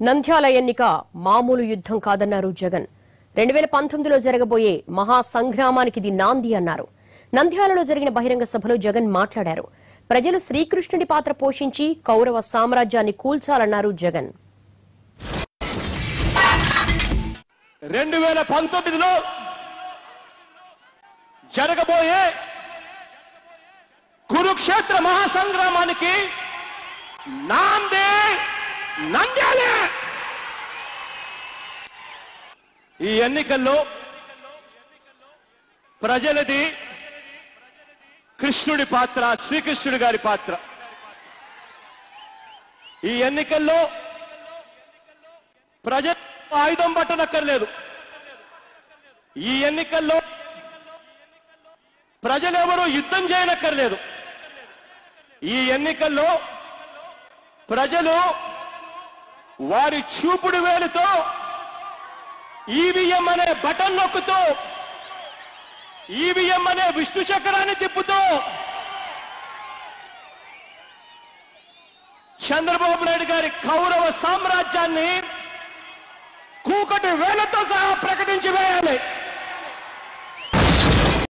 నంద్యాల ఎన్నిక మామూలు యుద్ధం కాదన్నారు జగన్. 2019లో జరగబోయే మహా సంగ్రామానికి ఇది నాంది అన్నారు. నంద్యాలలో జరిగిన బహిరంగ సభలో జగన్ మాట్లాడారు. ప్రజలు శ్రీకృష్ణుడి పాత్ర పోషించి కౌరవ సామ్రాజ్యాన్ని కూల్చాలన్నారు జగన్. 2019లో జరగబోయే కురుక్షేత్ర మహాసంగ్రామానికి నాందే నంద్యాలే. ఈ ఎన్నికల్లో ప్రజలది కృష్ణుడి పాత్ర, శ్రీకృష్ణుడి గారి పాత్ర. ఈ ఎన్నికల్లో ప్రజలు ఆయుధం పట్టనక్కర్లేదు. ఈ ఎన్నికల్లో ప్రజలెవరూ యుద్ధం చేయనక్కర్లేదు. ఈ ఎన్నికల్లో ప్రజలు వారి చూపుడు వేలుతో ఈవీఎం అనే బటన్ నొక్కుతూ, ఈవీఎం అనే విష్ణు చక్రాన్ని తిప్పుతూ చంద్రబాబు నాయుడు గారి కౌరవ సామ్రాజ్యాన్ని కూకటి వేలతో సహా ప్రకటించి వేయాలి.